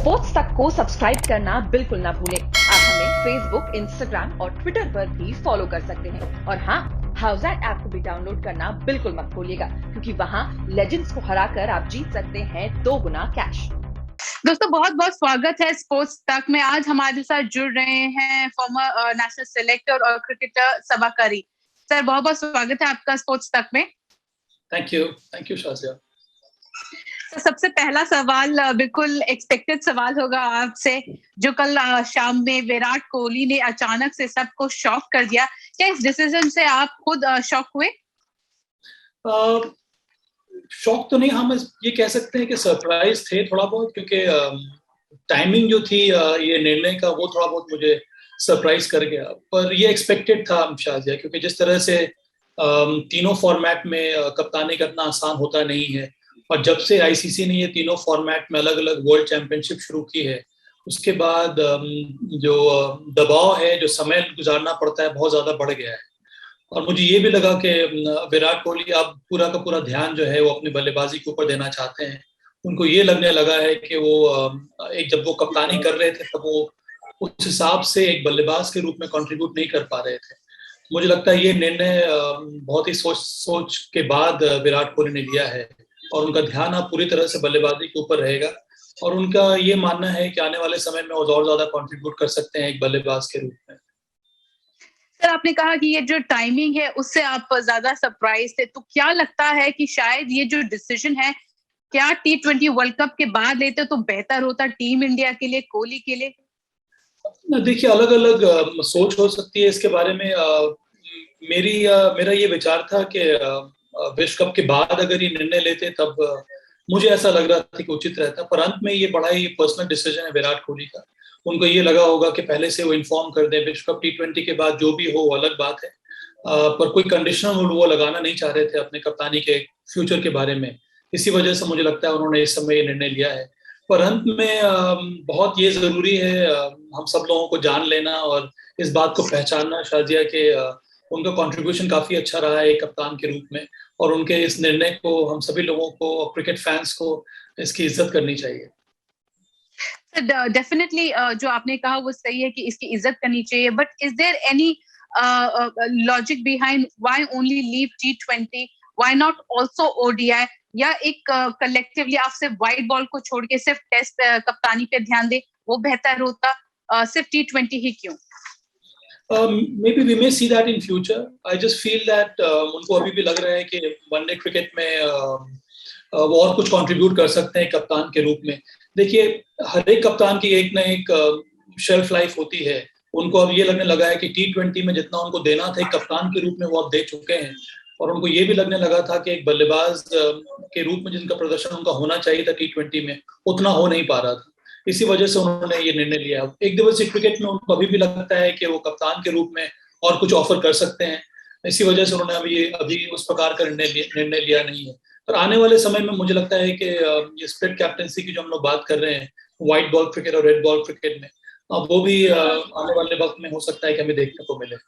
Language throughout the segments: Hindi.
स्पोर्ट्स तक को सब्सक्राइब करना बिल्कुल ना भूलें। आप हमें फेसबुक, इंस्टाग्राम और ट्विटर पर भी फॉलो कर सकते हैं। और हाँ, हाउसएट ऐप को भी डाउनलोड करना बिल्कुल मत भूलिएगा, क्योंकि वहाँ लेजेंड्स को हराकर आप जीत सकते हैं 2 गुना कैश। दोस्तों बहुत बहुत स्वागत है स्पोर्ट्स तक में। आज हमारे साथ जुड़ रहे हैं फॉर्मर नेशनल सिलेक्टर और क्रिकेटर सबा करी। सर बहुत बहुत स्वागत है आपका स्पोर्ट्स तक में। Thank you Shazia. तो सबसे पहला सवाल बिल्कुल एक्सपेक्टेड सवाल होगा आपसे, जो कल शाम में विराट कोहली ने अचानक से सबको शॉक कर दिया। क्या इस डिसीजन से आप खुद शॉक हुए? शॉक तो नहीं, हम ये कह सकते हैं कि सरप्राइज थे थोड़ा बहुत, क्योंकि टाइमिंग जो थी ये निर्णय का वो थोड़ा बहुत मुझे सरप्राइज कर गया। पर ये एक्सपेक्टेड था शाजिया, क्योंकि जिस तरह से तीनों फॉर्मेट में कप्तानी करना आसान होता नहीं है, और जब से आईसीसी ने ये तीनों फॉर्मेट में अलग अलग वर्ल्ड चैंपियनशिप शुरू की है, उसके बाद जो दबाव है, जो समय गुजारना पड़ता है, बहुत ज्यादा बढ़ गया है। और मुझे ये भी लगा कि विराट कोहली अब पूरा का पूरा ध्यान जो है वो अपनी बल्लेबाजी के ऊपर देना चाहते हैं। उनको ये लगने लगा है कि वो एक जब वो कप्तानी कर रहे थे तब वो उस हिसाब से एक बल्लेबाज के रूप में कंट्रीब्यूट नहीं कर पा रहे थे। मुझे लगता है ये निर्णय बहुत ही सोच के बाद विराट कोहली ने लिया है, और उनका ध्यान अब पूरी तरह से बल्लेबाजी के ऊपर रहेगा। और उनका ये मानना है कि आने वाले समय में वो और ज्यादा कंट्रीब्यूट कर सकते हैं एक बल्लेबाज के रूप में। सर आपने कहा कि ये जो टाइमिंग है उससे आप ज्यादा सरप्राइज थे, तो क्या लगता है कि शायद ये जो डिसीजन है, क्या T20 वर्ल्ड कप के बाद लेते तो बेहतर होता टीम इंडिया के लिए, कोहली के लिए? देखिए, अलग अलग सोच हो सकती है इसके बारे में। मेरा ये विचार था कि विश्व कप के बाद अगर ये निर्णय लेते तब मुझे ऐसा लग रहा था कि उचित रहता। पर अंत में ये बड़ा ही पर्सनल डिसीजन है विराट कोहली का। उनको ये लगा होगा कि पहले से वो इन्फॉर्म कर दें। विश्व कप T20 के बाद जो भी हो वो अलग बात है, पर कोई कंडीशनल रूल वो लगाना नहीं चाह रहे थे अपने कप्तानी के फ्यूचर के बारे में। इसी वजह से मुझे लगता है उन्होंने इस समय ये निर्णय लिया है। पर अंत में बहुत ये जरूरी है हम सब लोगों को जान लेना और इस बात को पहचानना शाजिया के उनका कंट्रीब्यूशन काफी अच्छा रहा है एक कप्तान के रूप में, और उनके इस निर्णय को हम सभी लोगों को और क्रिकेट फैंस को इसकी इज्जत करनी चाहिए। डेफिनेटली जो आपने कहा वो सही है कि इसकी इज्जत करनी चाहिए, but is there any logic behind why only leave T20, why not also ODI? या एक कलेक्टिवली आप सिर्फ व्हाइट बॉल को छोड़ के सिर्फ टेस्ट कप्तानी पे ध्यान दे, वो बेहतर होता? सिर्फ T20 ही क्यों? Maybe we may see that in future. I just feel that उनको अभी भी लग रहा है कि वनडे क्रिकेट में वो और कुछ कंट्रीब्यूट कर सकते हैं कप्तान के रूप में। देखिए, हर एक कप्तान की एक ना एक शेल्फ लाइफ होती है। उनको अब ये लगने लगा है कि T20 में जितना उनको देना था एक कप्तान के रूप में वो अब दे चुके हैं, और उनको ये भी लगने लगा था कि एक बल्लेबाज के रूप में जिनका प्रदर्शन उनका होना चाहिए था T20 में, उतना हो नहीं पा रहा था। इसी वजह से उन्होंने ये निर्णय लिया। एक दिवसीय क्रिकेट में उनको अभी भी लगता है कि वो कप्तान के रूप में और कुछ ऑफर कर सकते हैं। इसी वजह से उन्होंने अभी उस प्रकार का निर्णय लिया नहीं है। पर आने वाले समय में मुझे लगता है कि ये स्प्लिट कैप्टेंसी की जो हम लोग बात कर रहे हैं, व्हाइट बॉल क्रिकेट और रेड बॉल क्रिकेट में, वो भी आने वाले वक्त में हो सकता है कि हमें देखने को मिले।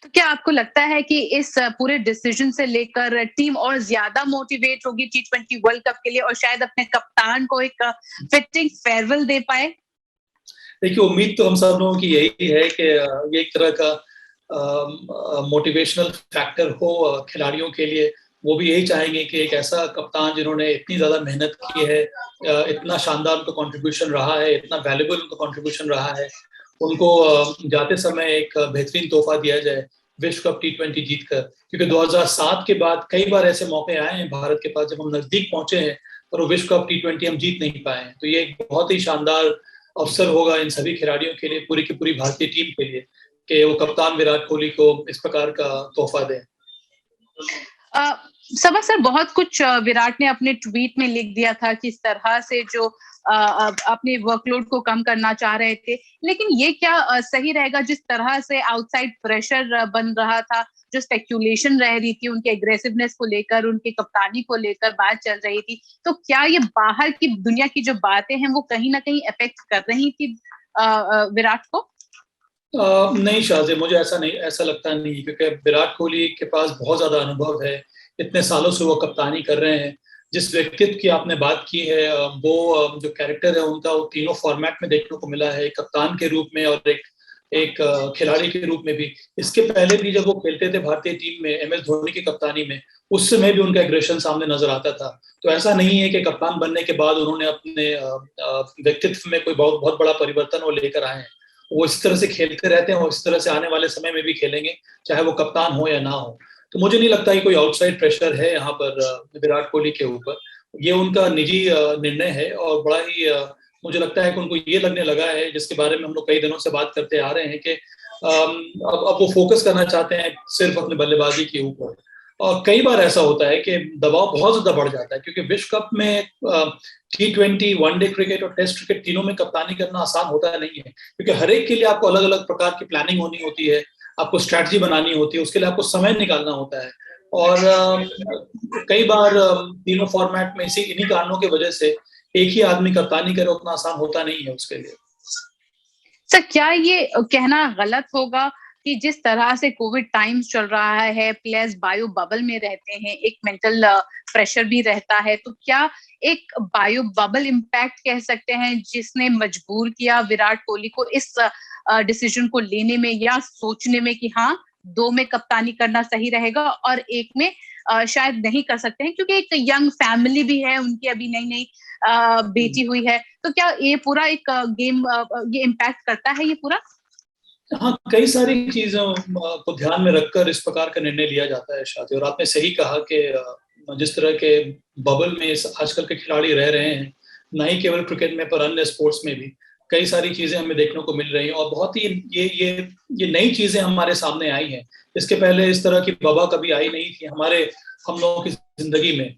तो क्या आपको लगता है कि इस पूरे डिसीजन से लेकर टीम और ज्यादा मोटिवेट होगी T20 वर्ल्ड कप के लिए, और शायद अपने कप्तान को एक फिटिंग फेयरवेल दे पाए? देखिए, उम्मीद तो हम सब लोगों की यही है कि ये एक तरह का मोटिवेशनल फैक्टर हो खिलाड़ियों के लिए। वो भी यही चाहेंगे कि एक ऐसा कप्तान जिन्होंने इतनी ज्यादा मेहनत की है, इतना शानदार उनका कंट्रीब्यूशन रहा है, इतना वैल्यूबल उनका कंट्रीब्यूशन रहा है, उनको जाते समय एक बेहतरीन तोहफा दिया जाए विश्व कप T20 जीतकर। क्योंकि 2007 के बाद कई बार ऐसे मौके आए हैं भारत के पास जब हम नजदीक पहुंचे हैं, पर वो विश्व कप T20 हम जीत नहीं पाए हैं। तो ये एक बहुत ही शानदार अवसर होगा इन सभी खिलाड़ियों के लिए, पूरी की पूरी भारतीय टीम के लिए, कि वो कप्तान विराट कोहली को इस प्रकार का तोहफा दें। सबा सर, बहुत कुछ विराट ने अपने ट्वीट में लिख दिया था कि इस तरह से जो अपने वर्कलोड को कम करना चाह रहे थे, लेकिन ये क्या सही रहेगा? जिस तरह से आउटसाइड प्रेशर बन रहा था, जो स्पेक्यूलेशन रह रही थी उनके एग्रेसिवनेस को लेकर, उनकी कप्तानी को लेकर बात चल रही थी, तो क्या ये बाहर की दुनिया की जो बातें हैं वो कहीं ना कहीं अफेक्ट कर रही थी विराट को? नहीं शाहजे, मुझे ऐसा लगता नहीं, क्योंकि विराट कोहली के पास बहुत ज्यादा अनुभव है। इतने सालों से वो कप्तानी कर रहे हैं। जिस व्यक्तित्व की आपने बात की है वो जो कैरेक्टर है उनका वो तीनों फॉर्मेट में देखने को मिला है, कप्तान के रूप में और एक खिलाड़ी के रूप में भी। इसके पहले भी जब वो खेलते थे भारतीय टीम में MS धोनी की कप्तानी में, उस समय भी उनका एग्रेशन सामने नजर आता था। तो ऐसा नहीं है कि कप्तान बनने के बाद उन्होंने अपने व्यक्तित्व में कोई बहुत बहुत बड़ा परिवर्तन वो लेकर आए हैं। वो इस तरह से खेलते रहते हैं और इस तरह से आने वाले समय में भी खेलेंगे, चाहे वो कप्तान हो या ना हो। तो मुझे नहीं लगता कि कोई आउटसाइड प्रेशर है यहाँ पर विराट कोहली के ऊपर। ये उनका निजी निर्णय है और बड़ा ही मुझे लगता है कि उनको ये लगने लगा है, जिसके बारे में हम लोग कई दिनों से बात करते आ रहे हैं, कि अब वो फोकस करना चाहते हैं सिर्फ अपने बल्लेबाजी के ऊपर। और कई बार ऐसा होता है कि दबाव बहुत ज्यादा बढ़ जाता है, क्योंकि विश्व कप में T20, वनडे क्रिकेट और टेस्ट क्रिकेट तीनों में कप्तानी करना आसान होता नहीं है, क्योंकि हर एक के लिए आपको अलग अलग प्रकार की प्लानिंग होनी होती है, आपको स्ट्रैटेजी बनानी होती है, उसके लिए आपको समय निकालना होता है। और कई बार तीनों फॉर्मेट में इन्हीं कारणों की वजह से एक ही आदमी कप्तानी करे उतना आसान होता नहीं है उसके लिए। सर, क्या ये कहना गलत होगा कि जिस तरह से कोविड टाइम्स चल रहा है, प्लेयर्स बायो बबल में रहते हैं, एक मेंटल प्रेशर भी रहता है, तो क्या एक बायो बबल इम्पैक्ट कह सकते हैं जिसने मजबूर किया विराट कोहली को इस डिसीजन को लेने में या सोचने में कि हाँ, 2 में कप्तानी करना सही रहेगा और एक में शायद नहीं कर सकते हैं, क्योंकि एक यंग फैमिली भी है उनकी, अभी नई नई बेटी हुई है। तो क्या ये पूरा एक गेम ये इम्पैक्ट करता है ये पूरा? हाँ, कई सारी चीजों को ध्यान में रखकर इस प्रकार का निर्णय लिया जाता है शादी। और आपने सही कहा कि जिस तरह के बबल में आजकल के खिलाड़ी रह रहे हैं, न ही केवल क्रिकेट में पर अन्य स्पोर्ट्स में भी कई सारी चीजें हमें देखने को मिल रही हैं, और बहुत ही ये नई चीजें हमारे सामने आई हैं। इसके पहले इस तरह की वबा कभी आई नहीं थी हम लोगों की जिंदगी में।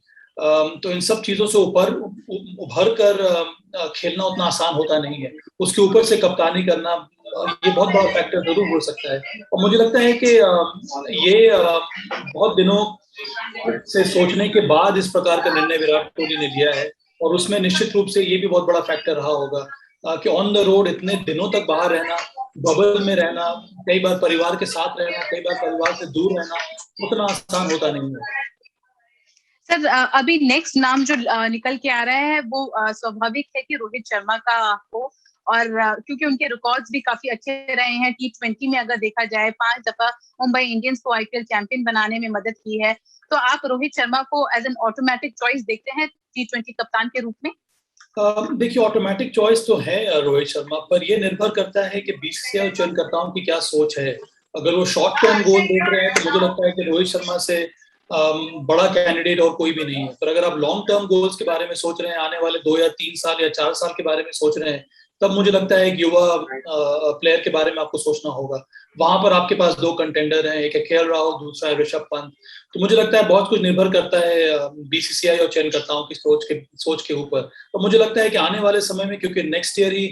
तो इन सब चीजों से उभर कर खेलना उतना आसान होता नहीं है। उसके ऊपर से कप्तानी करना ये बहुत बड़ा फैक्टर जरूर हो सकता है। और मुझे लगता है कि ये बहुत दिनों से सोचने के बाद इस प्रकार का निर्णय विराट कोहली ने लिया है, और उसमें निश्चित रूप से ये भी बहुत बड़ा फैक्टर रहा होगा कि ऑन द रोड इतने दिनों तक बाहर रहना, बबल में रहना, कई बार परिवार के साथ रहना, कई बार परिवार से दूर रहना उतना आसान होता नहीं है। सर, अभी नेक्स्ट नाम जो निकल के आ रहा है वो स्वाभाविक है कि रोहित शर्मा का हो, और क्योंकि उनके रिकॉर्ड्स भी काफी अच्छे रहे हैं। T20 में अगर देखा जाए 5 दफा मुंबई इंडियंस को IPL चैंपियन बनाने में मदद की है। तो आप रोहित शर्मा को एज एन ऑटोमेटिक चॉइस देखते हैं T20 कप्तान के रूप में? देखिए, ऑटोमेटिक चॉइस तो है रोहित शर्मा, पर यह निर्भर करता है कि BCCI चयनकर्ताओं की क्या सोच है। अगर वो शॉर्ट टर्म गोल देख रहे हैं तो मुझे लगता है कि रोहित शर्मा से बड़ा कैंडिडेट और कोई भी नहीं है। पर अगर आप लॉन्ग टर्म गोल्स के बारे में सोच रहे हैं, आने वाले 2 या 3 साल या 4 साल के बारे में सोच रहे हैं, तब मुझे लगता है एक युवा प्लेयर के बारे में आपको सोचना होगा। वहां पर आपके पास 2 कंटेंडर हैं, एक है KL राहुल, दूसरा है ऋषभ पंत। तो मुझे लगता है बहुत कुछ निर्भर करता है BCCI और चयनकर्ताओं की सोच के ऊपर। तो मुझे लगता है कि आने वाले समय में, क्योंकि नेक्स्ट ईयर ही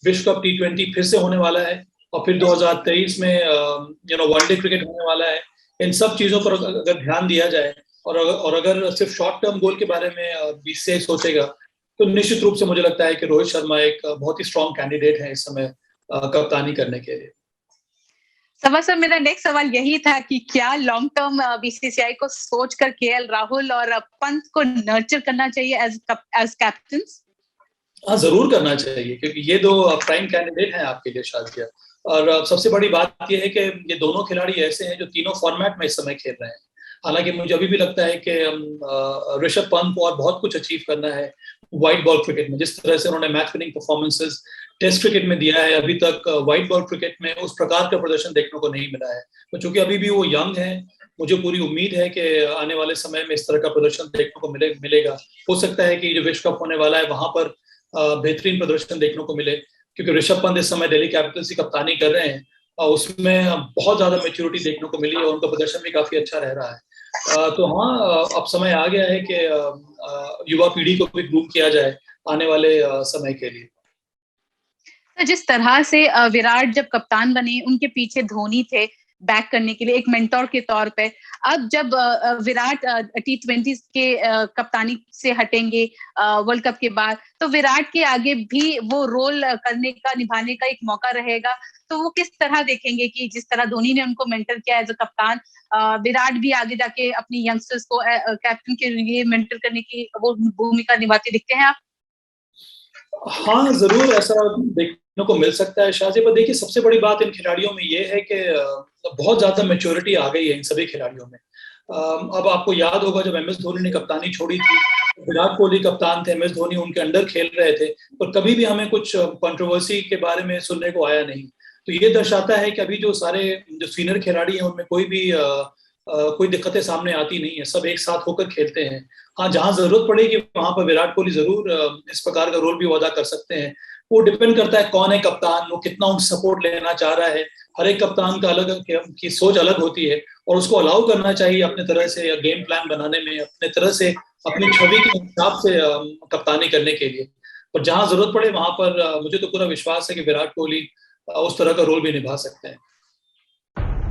विश्व कप T20 फिर से होने वाला है, और फिर 2023 में वनडे क्रिकेट होने वाला है, इन सब चीजों पर अगर ध्यान दिया जाए और अगर सिर्फ शॉर्ट टर्म गोल के बारे में BCCI सोचेगा, तो निश्चित रूप से मुझे लगता है कि रोहित शर्मा एक बहुत ही स्ट्रॉन्ग कैंडिडेट है इस समय कप्तानी करने के लिए। सर, मेरा नेक्स्ट सवाल यही था कि क्या लॉन्ग टर्म BCCI को सोचकर KL राहुल और पंत को नर्चर करना चाहिए एज कैप्टन? हाँ, जरूर करना चाहिए, क्योंकि ये 2 प्राइम कैंडिडेट हैं आपके लिए शादिया। और सबसे बड़ी बात यह है कि ये दोनों खिलाड़ी ऐसे हैं जो तीनों फॉर्मेट में इस समय खेल रहे हैं। हालांकि मुझे अभी भी लगता है कि ऋषभ पंत को और बहुत कुछ अचीव करना है व्हाइट बॉल क्रिकेट में। जिस तरह से उन्होंने match winning performances test cricket में दिया है, अभी तक व्हाइट बॉल क्रिकेट में उस प्रकार का प्रदर्शन देखने को नहीं मिला है। तो चूंकि अभी भी वो यंग है, मुझे पूरी उम्मीद है कि आने वाले समय में इस तरह का प्रदर्शन देखने को मिलेगा। हो सकता है कि जो विश्व कप होने वाला है वहां पर बेहतरीन प्रदर्शन देखने को मिले, क्योंकि ऋषभ पंत इस समय दिल्ली कैपिटल्स की कप्तानी कर रहे हैं और उसमें बहुत ज्यादा मैच्योरिटी देखने को मिली है और उनका प्रदर्शन भी काफी अच्छा रह रहा है। तो हाँ, अब समय आ गया है कि युवा पीढ़ी को भी ग्रूम किया जाए आने वाले समय के लिए। तो जिस तरह से विराट जब कप्तान बने, उनके पीछे धोनी थे, बैक करने के लिए, एक मेंटोर के तौर पे। अब जब विराट T20 के कप्तानी से हटेंगे वर्ल्ड कप के बाद, तो विराट के आगे भी वो रोल करने का, निभाने का एक मौका रहेगा। तो वो किस तरह देखेंगे कि जिस तरह धोनी ने उनको मेंटर किया एज अ कप्तान, विराट भी आगे जाके अपनी यंगस्टर्स को कैप्टन के लिए मेंटर करने की वो भूमिका निभाते दिखते हैं आप? हाँ, जरूर ऐसा देखने को मिल सकता है शाहजी। पर देखिए, सबसे बड़ी बात इन खिलाड़ियों में ये है कि बहुत ज्यादा मैच्योरिटी आ गई है इन सभी खिलाड़ियों में। अब आपको याद होगा जब MS धोनी ने कप्तानी छोड़ी थी, विराट कोहली कप्तान थे, MS धोनी उनके अंडर खेल रहे थे, और कभी भी हमें कुछ कंट्रोवर्सी के बारे में सुनने को आया नहीं। तो ये दर्शाता है कि अभी जो सारे जो सीनियर खिलाड़ी हैं उनमें कोई दिक्कतें सामने आती नहीं है, सब एक साथ होकर खेलते हैं। हाँ, जहां जरूरत पड़ेगी वहां पर विराट कोहली जरूर इस प्रकार का रोल भी अदा कर सकते हैं। वो डिपेंड करता है कौन है कप्तान, वो कितना उन सपोर्ट लेना चाह रहा है। हर एक कप्तान का अलग की सोच अलग होती है, और उसको अलाउ करना चाहिए अपने तरह से, या गेम प्लान बनाने में अपने तरह से, अपनी छवि के हिसाब से कप्तानी करने के लिए। पर जहां जरूरत पड़े वहां पर मुझे तो पूरा विश्वास है कि विराट कोहली उस तरह का रोल भी निभा सकते हैं।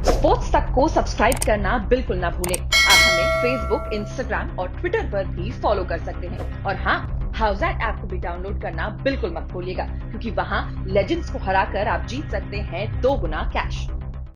स्पोर्ट्स तक को सब्सक्राइब करना बिल्कुल ना भूलें। आप हमें फेसबुक, इंस्टाग्राम और ट्विटर पर भी फॉलो कर सकते हैं। और हाँ, हाउसएट ऐप को भी डाउनलोड करना बिल्कुल मत भूलिएगा, क्योंकि वहां लेजेंड्स को हराकर आप जीत सकते हैं 2 गुना कैश।